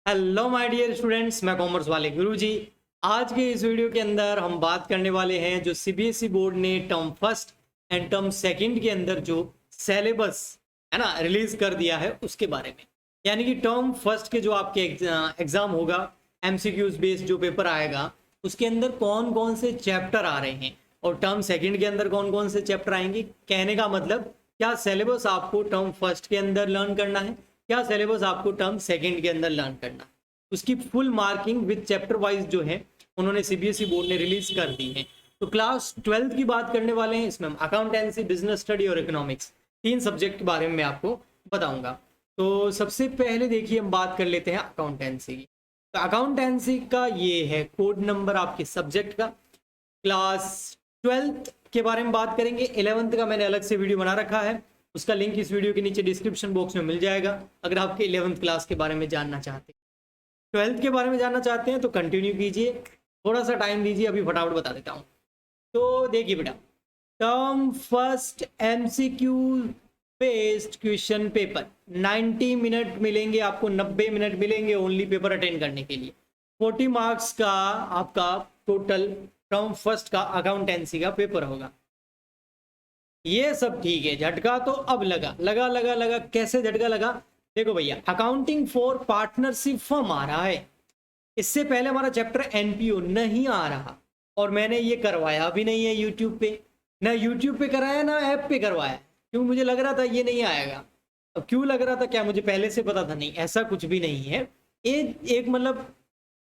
Hello my dear students, मैं commerce वाले गुरुजी। आज के इस वीडियो के अंदर हम बात करने वाले हैं जो सीबीएसई बोर्ड ने term first and term second के अंदर जो सिलेबस है ना रिलीज कर दिया है उसके बारे में। यानी कि टर्म फर्स्ट के जो आपके एग्जाम होगा, एमसीक्यूज बेस्ड जो पेपर आएगा उसके अंदर कौन कौन से चैप्टर आ रहे हैं और टर्म सेकंड के अंदर कौन कौन से चैप्टर आएंगे। कहने का मतलब क्या सिलेबस आपको टर्म फर्स्ट के अंदर लर्न करना है, क्या सिलेबस आपको टर्म सेकंड के अंदर लर्न करना है, उसकी full marking with chapter wise जो है उन्होंने सीबीएसई बोर्ड ने रिलीज कर दी है। तो क्लास 12 की बात करने वाले हैं। इसमें हम अकाउंटेंसी, बिजनेस स्टडी और इकोनॉमिक्स तीन सब्जेक्ट के बारे में मैं आपको बताऊंगा। तो सबसे पहले देखिए हम बात कर लेते हैं अकाउंटेंसी की। तो अकाउंटेंसी का ये है कोड नंबर आपके सब्जेक्ट का। क्लास 12 के बारे में बात करेंगे। 11th का मैंने अलग से वीडियो बना रखा है, उसका लिंक इस वीडियो के नीचे डिस्क्रिप्शन बॉक्स में मिल जाएगा अगर आपके 11th क्लास के बारे में जानना चाहते हैं। 12th के बारे में जानना चाहते हैं तो कंटिन्यू कीजिए, थोड़ा सा टाइम दीजिए, अभी फटाफट बता देता हूँ। तो देखिए बेटा, term first MCQ based question paper 90 minute मिलेंगे आपको, 90 मिनट मिलेंगे ओनली पेपर अटेंड करने के लिए। 40 मार्क्स का आपका टोटल टर्म फर्स्ट का अकाउंटेंसी का पेपर होगा। ये सब ठीक है, झटका तो अब लगा लगा लगा लगा। कैसे झटका लगा? देखो भैया, अकाउंटिंग फॉर पार्टनरशिप फर्म आ रहा है। इससे पहले हमारा चैप्टर एनपीओ नहीं आ रहा और मैंने ये करवाया भी नहीं है यूट्यूब पे, ना यूट्यूब पे कराया ना ऐप पे करवाया, क्यों? मुझे लग रहा था ये नहीं आएगा। अब क्यों लग रहा था? क्या मुझे पहले से पता था? नहीं, ऐसा कुछ भी नहीं है। एक मतलब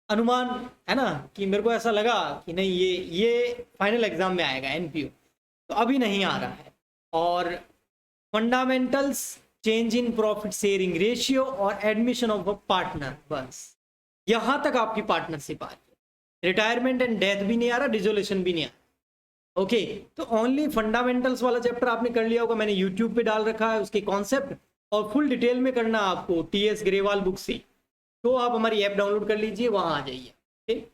अनुमान है ना, कि मेरे को ऐसा लगा कि नहीं ये फाइनल एग्जाम में आएगा एनपीओ, तो अभी नहीं आ रहा है। और fundamentals, change in profit sharing ratio और एडमिशन ऑफ अ पार्टनर, बस यहां तक आपकी पार्टनरशिप आ रही है। रिटायरमेंट एंड डेथ भी नहीं आ रहा, डिसोल्यूशन भी नहीं आ रहा। ओके, तो ओनली फंडामेंटल्स वाला चैप्टर आपने कर लिया होगा, मैंने यूट्यूब पे डाल रखा है उसके कॉन्सेप्ट, और फुल डिटेल में करना आपको टीएस ग्रेवाल बुक से, तो आप हमारी ऐप डाउनलोड कर लीजिए, वहां आ जाइए। ठीक,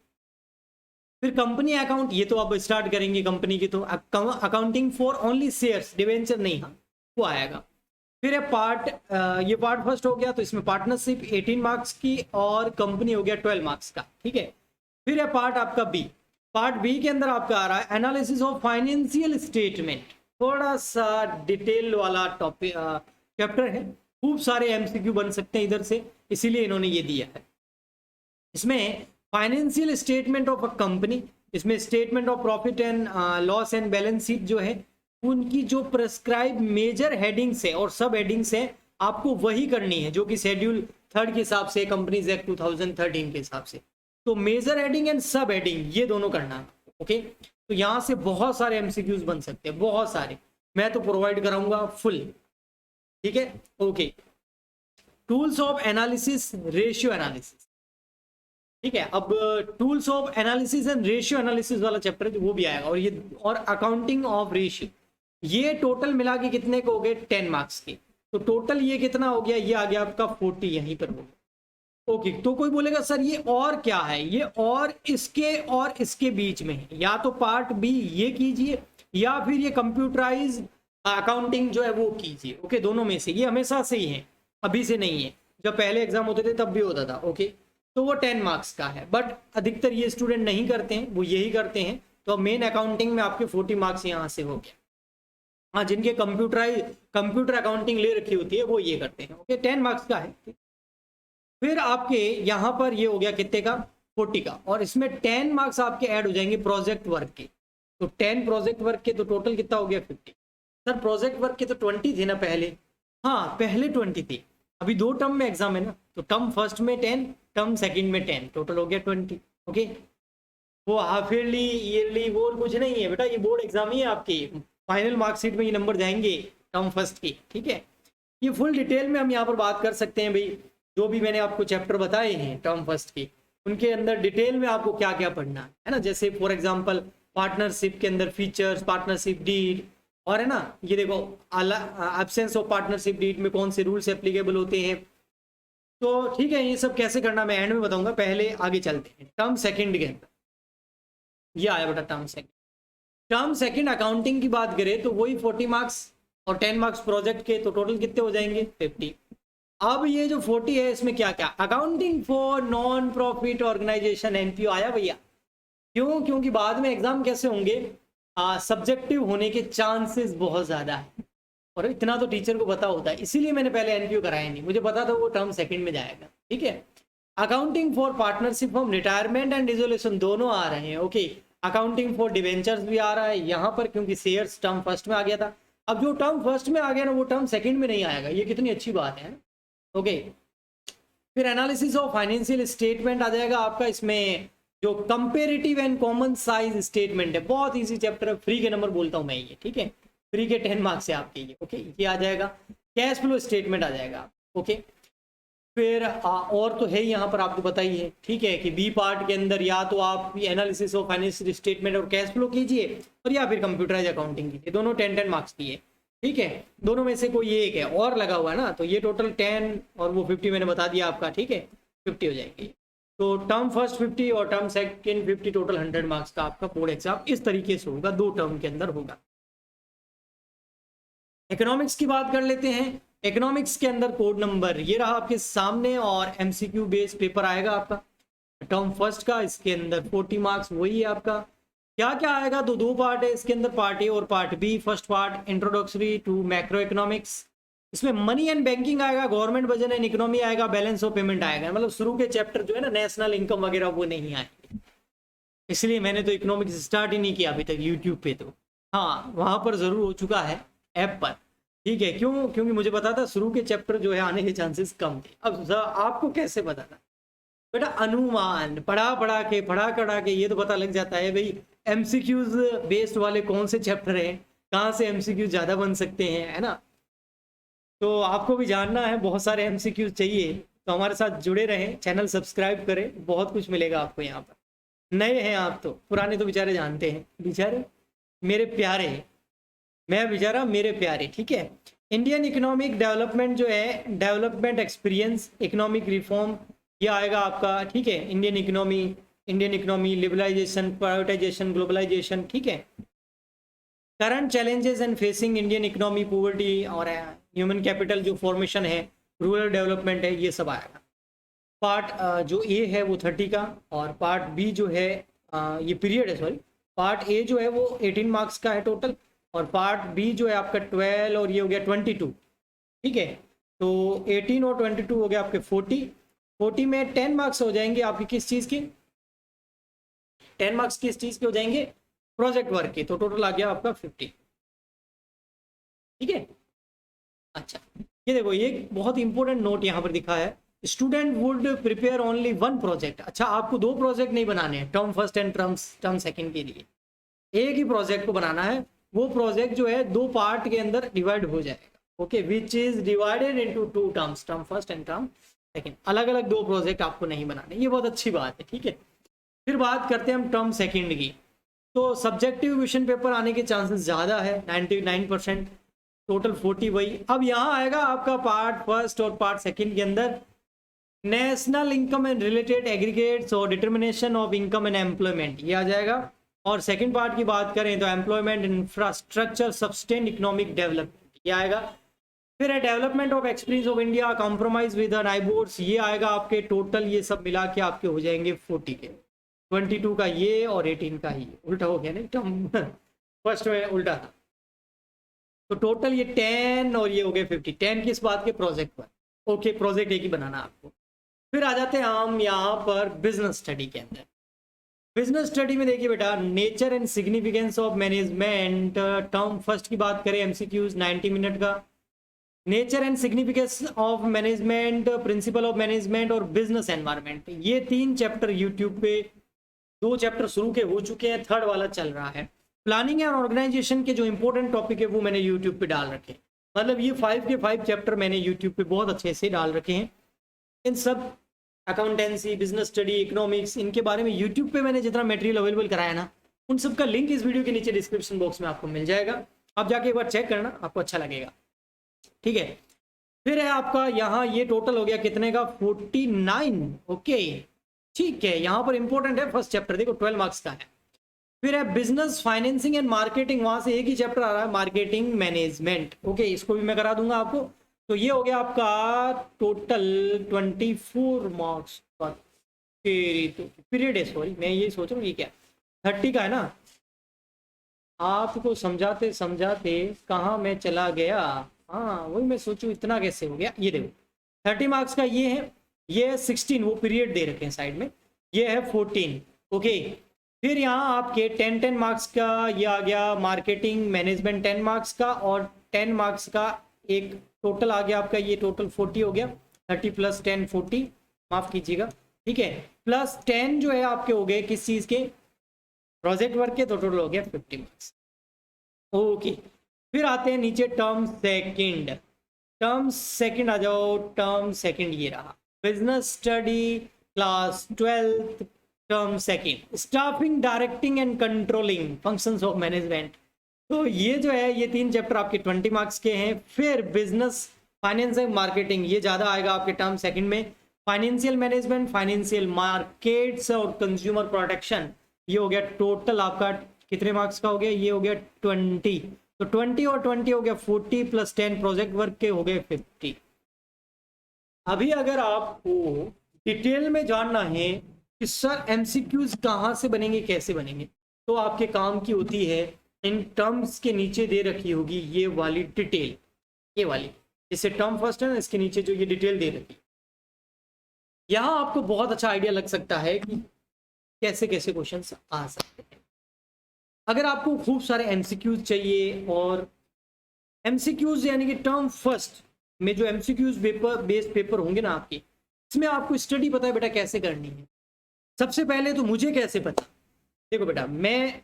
फिर कंपनी अकाउंट, ये तो आप स्टार्ट करेंगे कंपनी की, तो accounting for only shares, debenture नहीं, हाँ वो आएगा। फिर है पार्ट, ये पार्ट फर्स्ट हो गया, तो इसमें पार्टनरशिप 18 मार्क्स की और कंपनी हो गया 12 मार्क्स का। ठीक है, फिर है पार्ट आपका बी। पार्ट बी के अंदर आपका आ रहा है एनालिसिस ऑफ फाइनेंशियल स्टेटमेंट, थोड़ा सा डिटेल वाला टॉपिक चैप्टर है, खूब सारे एमसीक्यू बन सकते हैं इधर से, इसीलिए इन्होंने ये दिया है। इसमें financial statement of a company, इसमें statement of profit and loss and balance sheet जो है उनकी जो प्रेस्क्राइब मेजर हेडिंग्स है और सब हेडिंग्स है आपको वही करनी है जो कि शेड्यूल 3 के हिसाब से, कंपनीज एक्ट 2013 के हिसाब से। तो मेजर हेडिंग एंड सब हेडिंग ये दोनों करना है। ओके, तो यहां से बहुत सारे एमसीक्यूज बन सकते हैं, बहुत सारे, मैं तो प्रोवाइड कराऊंगा फुल। ठीक है, okay. Tools of analysis, ratio analysis, ठीक है। अब tools of analysis and ratio analysis वाला चैप्टर वो भी आएगा, और ये और अकाउंटिंग ऑफ रेशियो, ये टोटल मिला के कितने को हो गए? 10 मार्क्स के। तो टोटल ये कितना हो गया? ये आ गया आपका 40 यहीं पर होगा। ओके, तो कोई बोलेगा सर ये और क्या है? ये और इसके बीच में है, या तो पार्ट बी ये कीजिए या फिर ये कंप्यूटराइज अकाउंटिंग जो है वो कीजिए। ओके, दोनों में से, ये हमेशा से ही है, अभी से नहीं है, जब पहले एग्जाम होते थे तब भी होता था। ओके, तो वो 10 मार्क्स का है, बट अधिकतर ये स्टूडेंट नहीं करते हैं, वो यही करते हैं। तो मेन अकाउंटिंग में आपके 40 मार्क्स यहाँ से हो गया। हाँ, जिनके कंप्यूटर अकाउंटिंग ले रखी होती है वो ये करते हैं। ओके, 10 मार्क्स का है। फिर आपके यहाँ पर ये हो गया कितने का? 40 का, और इसमें 10 मार्क्स आपके ऐड हो जाएंगे प्रोजेक्ट वर्क के। तो 10 प्रोजेक्ट वर्क के, तो टोटल कितना हो गया? 50। सर प्रोजेक्ट वर्क के तो 20 थे ना पहले? हाँ, पहले 20 थे, अभी 2 टर्म में एग्जाम है ना, तो टर्म फर्स्ट में 10, टर्म सेकंड में 10, टोटल हो गया 20। ओके, वो हाफ ईयरली, ईयरली वो कुछ नहीं है बेटा, ये बोर्ड एग्जाम ही है आपकी, फाइनल मार्कशीट में ये नंबर जाएंगे टर्म फर्स्ट की। ठीक है, ये फुल डिटेल में हम यहाँ पर बात कर सकते हैं भाई, जो भी मैंने आपको चैप्टर बताए हैं टर्म फर्स्ट के, उनके अंदर डिटेल में आपको क्या क्या पढ़ना है ना। जैसे फॉर एग्जांपल पार्टनरशिप के अंदर फीचर्स, पार्टनरशिप डीड, और है ना ये देखो एब्सेंस ऑफ पार्टनरशिप डीड में कौन से रूल्स एप्लीकेबल होते हैं। तो ठीक है, ये सब कैसे करना मैं एंड में बताऊंगा, पहले आगे चलते हैं। टर्म सेकंड के अंदर ये आया बेटा term second. Term second accounting की बात करें तो वही 40 मार्क्स और 10 मार्क्स प्रोजेक्ट के, तो टोटल कितने हो जाएंगे? 50। अब ये जो 40 है इसमें क्या क्या, accounting for non profit organisation NPO आया भैया। क्यों? क्योंकि बाद में एग्जाम कैसे होंगे, सब्जेक्टिव होने के चांसेस बहुत ज्यादा है, और इतना तो टीचर को पता होता है, इसीलिए मैंने पहले एनपीओ कराया नहीं, मुझे पता था वो टर्म सेकंड में जाएगा। ठीक है, accounting for partnership form retirement and dissolution दोनों आ रहे हैं। ओके, अकाउंटिंग फॉर डिवेंचर्स भी आ रहा है यहाँ पर, क्योंकि शेयर्स टर्म फर्स्ट में आ गया था। अब जो टर्म फर्स्ट में आ गया ना वो टर्म सेकंड में नहीं आएगा, ये कितनी अच्छी बात है। ओके, फिर एनालिसिस ऑफ फाइनेंशियल स्टेटमेंट आ जाएगा आपका, इसमें जो comparative and common size statement है, बहुत इजी चैप्टर है, फ्री के नंबर बोलता हूँ मैं ये। ठीक है, फ्री के 10 मार्क्स है आपके ये। ओके, ये आ जाएगा, कैश फ्लो स्टेटमेंट आ जाएगा। ओके, फिर और तो है यहाँ पर आपको बताइए। ठीक है, कि बी पार्ट के अंदर या तो आप एनालिसिस ऑफ फाइनेंशियल स्टेटमेंट और कैश फ्लो कीजिए, और या फिर कंप्यूटराइज अकाउंटिंग कीजिए, दोनों 10-10 मार्क्स की है। ठीक है, दोनों में से कोई एक है, और लगा हुआ है ना, तो ये टोटल 10 और वो 50 मैंने बता दिया आपका। ठीक है, 50 हो जाएगी, तो टर्म फर्स्ट 50 और टर्म सेकंड 50, टोटल 100 मार्क्स का आपका बोर्ड एग्जाम इस तरीके से होगा, 2 टर्म के अंदर होगा। इकोनॉमिक्स की बात कर लेते हैं। इकोनॉमिक्स के अंदर कोड नंबर ये रहा आपके सामने, और एमसीक्यू बेस्ड पेपर आएगा आपका टर्म फर्स्ट का, इसके अंदर 40 मार्क्स वही है आपका। क्या क्या आएगा, तो 2 पार्ट है इसके अंदर, पार्ट ए और part B. First part introductory to macroeconomics, इसमें मनी एंड बैंकिंग आएगा, गवर्नमेंट बजट एंड इकोनॉमी आएगा, बैलेंस ऑफ पेमेंट आएगा। मतलब शुरू के चैप्टर जो है ना नेशनल इनकम वगैरह वो नहीं आएंगे, इसलिए मैंने तो इकोनॉमिक्स स्टार्ट ही नहीं किया अभी तक यूट्यूब पे। तो हाँ, वहां पर जरूर हो चुका है ऐप पर। ठीक है, क्यों? क्योंकि मुझे पता था शुरू के चैप्टर जो है आने के चांसेस कम थे। अब आपको कैसे पता था बेटा? अनुमान पढ़ा कढ़ा के ये तो पता लग जाता है भाई, एमसीक्यूज बेस्ड वाले कौन से चैप्टर हैं, कहाँ से एमसीक्यूज ज्यादा बन सकते हैं, है ना। तो आपको भी जानना है, बहुत सारे एमसीक्यूज चाहिए, तो हमारे साथ जुड़े रहें, चैनल सब्सक्राइब करें, बहुत कुछ मिलेगा आपको यहाँ पर। नए हैं आप तो, पुराने तो बेचारे जानते हैं, बेचारे मेरे प्यारे, मैं बेचारा मेरे प्यारे। ठीक है, इंडियन इकोनॉमिक डेवलपमेंट जो है, डेवलपमेंट एक्सपीरियंस, इकोनॉमिक रिफॉर्म, ये आएगा आपका। ठीक है, Indian economy, liberalisation, privatisation, globalisation. ठीक है, current challenges and facing Indian economy, poverty और ह्यूमन कैपिटल जो फॉर्मेशन है, रूरल डेवलपमेंट है, ये सब आएगा। पार्ट जो ए है वो 30 का, और पार्ट बी जो है ये पीरियड है, सॉरी, पार्ट ए जो है वो 18 मार्क्स का है टोटल, और पार्ट बी जो है आपका 12 और ये हो गया 22। ठीक है, तो 18 और 22 हो गया आपके 40 में 10 मार्क्स हो जाएंगे आपकी किस चीज़ की, 10 मार्क्स किस चीज़ के हो जाएंगे, प्रोजेक्ट वर्क के, तो टोटल आ गया आपका 50। ठीक है, अच्छा ये देखो, ये बहुत इंपॉर्टेंट नोट यहाँ पर दिखा है, student would prepare only 1 project. अच्छा, आपको 2 प्रोजेक्ट नहीं बनाने हैं term first and term second के लिए, एक ही प्रोजेक्ट को बनाना है। वो प्रोजेक्ट जो है 2 पार्ट के अंदर डिवाइड हो जाएगा। Okay, which is divided into 2 terms, term first and term second, अलग अलग 2 प्रोजेक्ट आपको नहीं बनाने, ये बहुत अच्छी बात है। ठीक है, फिर बात करते हैं हम टर्म सेकंड की। तो सब्जेक्टिव क्वेश्चन पेपर आने के चांसेस ज़्यादा है, 99%, टोटल 40 वही। अब यहाँ आएगा आपका पार्ट फर्स्ट और पार्ट सेकंड के अंदर national income and related aggregates और determination of income and employment, ये आ जाएगा। और सेकंड पार्ट की बात करें तो employment, infrastructure, sustain economic development, ये आएगा। फिर है development of experience of India, compromise with neighbours, ये आएगा आपके। टोटल ये सब मिला के आपके हो जाएंगे 40 के, 22 का ये और 18 का ये, उल्टा हो गया ना टर्म फर्स्ट में उल्टा था। तो टोटल ये 10 और ये हो गए 50। 10 किस बात के, प्रोजेक्ट पर। ओके, प्रोजेक्ट एक ही बनाना आपको। फिर आ जाते हैं हम यहाँ पर बिजनेस स्टडी के अंदर। बिजनेस स्टडी में देखिए बेटा, nature and significance of management, term first की बात करें, एमसीक्यूज 90 मिनट का। Nature and significance of management, principle of management और बिजनेस एनवायरनमेंट, ये 3 चैप्टर यूट्यूब पे, 2 चैप्टर शुरू के हो चुके हैं, 3rd वाला चल रहा है। प्लानिंग एंड ऑर्गेनाइजेशन के जो इंपॉर्टेंट टॉपिक है वो मैंने यूट्यूब पे डाल रखे हैं, मतलब ये 5 के 5 चैप्टर मैंने यूट्यूब पे बहुत अच्छे से डाल रखे हैं। इन सब अकाउंटेंसी, बिजनेस स्टडी, इकोनॉमिक्स, इनके बारे में यूट्यूब पे मैंने जितना मटेरियल अवेलेबल कराया ना, उन सब का लिंक इस वीडियो के नीचे डिस्क्रिप्शन बॉक्स में आपको मिल जाएगा, आप जाके एक बार चेक करना, आपको अच्छा लगेगा। ठीक है, फिर है आपका यहाँ ये टोटल हो गया कितने का, 49। ओके, ठीक है, यहाँ पर इंपॉर्टेंट है फर्स्ट चैप्टर, देखो 12 मार्क्स का है। फिर है बिजनेस, फाइनेंसिंग एंड मार्केटिंग, वहां से एक ही चैप्टर आ रहा है, मार्केटिंग मैनेजमेंट। ओके, इसको भी मैं करा दूंगा आपको, तो ये हो गया आपका टोटल 24 मार्क्स का। तो पीरियड है, सॉरी मैं ये सोच रहा हूँ ये क्या 30 का है ना। आपको समझाते समझाते कहाँ मैं चला गया। हाँ वही मैं सोचूं इतना कैसे हो गया। ये देखो 30 मार्क्स का ये है, ये है 16, वो पीरियड दे रखे हैं साइड में, ये है 14। ओके, फिर यहाँ आपके 10 मार्क्स का ये आ गया मार्केटिंग मैनेजमेंट 10 मार्क्स का, और 10 मार्क्स का एक टोटल आ गया आपका, ये टोटल 40 हो गया। 30 + 10 40, माफ कीजिएगा, ठीक है। प्लस 10 जो है आपके हो गए किस चीज़ के, प्रोजेक्ट वर्क के, तो टोटल हो गया 50 मार्क्स। ओके, फिर आते हैं नीचे टर्म सेकंड। टर्म सेकंड आ जाओ, टर्म सेकंड ये रहा, business study class 12th, term second staffing directing and controlling functions of management. तो ये जो है ये 3 चैप्टर आपके 20 मार्क्स के हैं। फिर बिजनेस फाइनेंस एंड मार्केटिंग ये ज़्यादा आएगा आपके टर्म सेकंड में। फाइनेंशियल मैनेजमेंट, फाइनेंशियल मार्केट्स और कंज्यूमर प्रोटेक्शन, ये हो गया टोटल आपका कितने मार्क्स का हो गया, ये हो गया 20। तो 20 और 20 हो गया 40 + 10 प्रोजेक्ट वर्क के हो गए 50। अभी अगर आपको डिटेल में जानना है कि सर एमसीक्यूज कहाँ से बनेंगे कैसे बनेंगे, तो आपके काम की होती है इन टर्म्स के नीचे दे रखी होगी ये वाली डिटेल, ये वाली जैसे टर्म फर्स्ट है ना, इसके नीचे जो ये डिटेल दे रखी है, यहाँ आपको बहुत अच्छा आइडिया लग सकता है कि कैसे कैसे क्वेश्चंस आ सकते हैं। अगर आपको खूब सारे एमसीक्यूज चाहिए, और एमसीक्यूज यानी कि टर्म फर्स्ट में जो एमसीक्यूज पेपर बेस्ड पेपर होंगे ना आपके, इसमें आपको स्टडी पता है बेटा कैसे करनी है। सबसे पहले तो मुझे कैसे पता, देखो बेटा मैं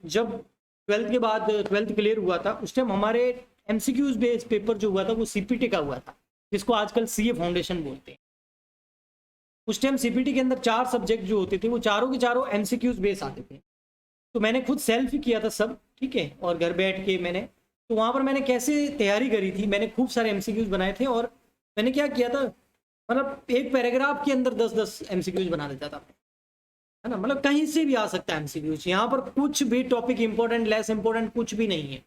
जब 12th के बाद 12th क्लियर हुआ था, उस टाइम हमारे एमसीक्यूज बेस्ड पेपर जो हुआ था वो सीपीटी का हुआ था, जिसको आजकल सीए फाउंडेशन बोलते हैं। उस टाइम सीपीटी के अंदर 4 सब्जेक्ट जो होते थे वो चारों के चारों एमसीक्यूज बेस आते थे। तो मैंने खुद सेल्फ ही किया था सब, ठीक है, और घर बैठ के मैंने, तो वहाँ पर मैंने कैसे तैयारी करी थी, मैंने खूब सारे एमसीक्यूज बनाए थे, और मैंने क्या किया था, मतलब एक पैराग्राफ के अंदर 10-10 एमसीक्यूज बना देता था, है ना। मतलब कहीं से भी आ सकता है एमसीक्यूज, यहाँ पर कुछ भी टॉपिक इंपॉर्टेंट लेस इंपॉर्टेंट कुछ भी नहीं है,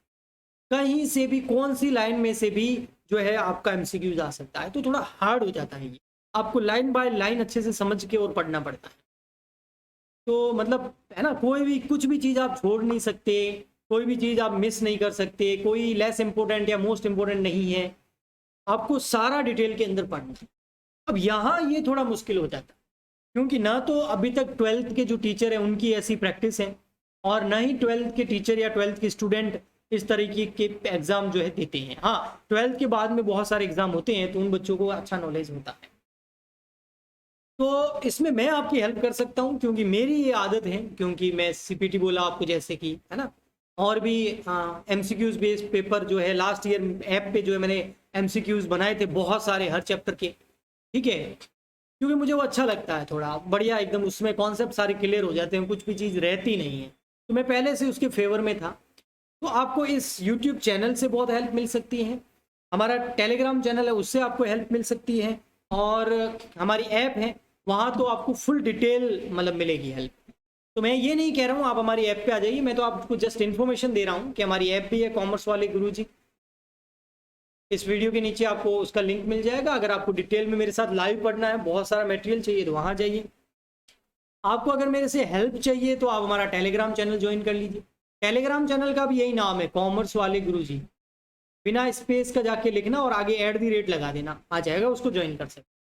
कहीं से भी कौन सी लाइन में से भी जो है आपका एमसीक्यूज आ सकता है। तो थोड़ा हार्ड हो जाता है ये, आपको लाइन बाय लाइन अच्छे से समझ के और पढ़ना पड़ता है। तो मतलब है ना, कोई भी कुछ भी चीज़ आप छोड़ नहीं सकते, कोई भी चीज़ आप मिस नहीं कर सकते, कोई लेस इंपॉर्टेंट या मोस्ट इंपॉर्टेंट नहीं है, आपको सारा डिटेल के अंदर पढ़ना है। अब यहाँ ये थोड़ा मुश्किल हो जाता है, क्योंकि ना तो अभी तक 12th के जो टीचर हैं उनकी ऐसी प्रैक्टिस है, और ना ही 12th के टीचर या 12th के स्टूडेंट इस तरीके के एग्ज़ाम जो है देते हैं। हाँ 12th के बाद में बहुत सारे एग्ज़ाम होते हैं, तो उन बच्चों को अच्छा नॉलेज होता है। तो इसमें मैं आपकी हेल्प कर सकता हूँ, क्योंकि मेरी ये आदत है, क्योंकि मैं सीपीटी बोला आपको जैसे कि, है ना, और भी एमसीक्यूज बेस्ड पेपर जो है लास्ट ईयर ऐप पे जो है मैंने एमसीक्यूज बनाए थे बहुत सारे हर चैप्टर के, ठीक है, क्योंकि मुझे वो अच्छा लगता है, थोड़ा बढ़िया एकदम उसमें कॉन्सेप्ट सारे क्लियर हो जाते हैं, कुछ भी चीज़ रहती नहीं है, तो मैं पहले से उसके फेवर में था। तो आपको इस यूट्यूब चैनल से बहुत हेल्प मिल सकती है, हमारा टेलीग्राम चैनल है उससे आपको हेल्प मिल सकती है, और हमारी ऐप है वहाँ तो आपको फुल डिटेल मतलब मिलेगी हेल्प। तो मैं ये नहीं कह रहा हूँ आप हमारी ऐप पे आ जाइए, मैं तो आपको जस्ट इन्फॉर्मेशन दे रहा हूँ कि हमारी ऐप भी है कॉमर्स वाले गुरुजी। इस वीडियो के नीचे आपको उसका लिंक मिल जाएगा। अगर आपको डिटेल में मेरे साथ लाइव पढ़ना है, बहुत सारा मटेरियल चाहिए, तो वहाँ जाइए। आपको अगर मेरे से हेल्प चाहिए तो आप हमारा टेलीग्राम चैनल ज्वाइन कर लीजिए। टेलीग्राम चैनल का भी यही नाम है, कॉमर्स वाले गुरुजी, बिना स्पेस का जाके लिखना और आगे @ लगा देना, आ जाएगा, उसको ज्वाइन कर सकते।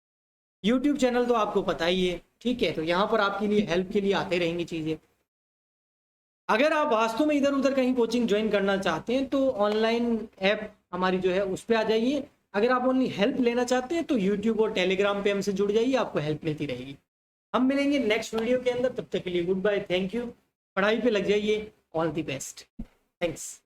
यूट्यूब चैनल तो आपको पता ही है, ठीक है, तो यहाँ पर आपके लिए हेल्प के लिए आते रहेंगी चीज़ें। अगर आप वास्तव में इधर उधर कहीं कोचिंग ज्वाइन करना चाहते हैं तो ऑनलाइन ऐप हमारी जो है उस पर आ जाइए। अगर आप ओनली हेल्प लेना चाहते हैं तो यूट्यूब और टेलीग्राम पे हमसे जुड़ जाइए, आपको हेल्प मिलती रहेगी। हम मिलेंगे नेक्स्ट वीडियो के अंदर, तब तक के लिए गुड बाय, थैंक यू। पढ़ाई पे लग जाइए, ऑल द बेस्ट, थैंक्स।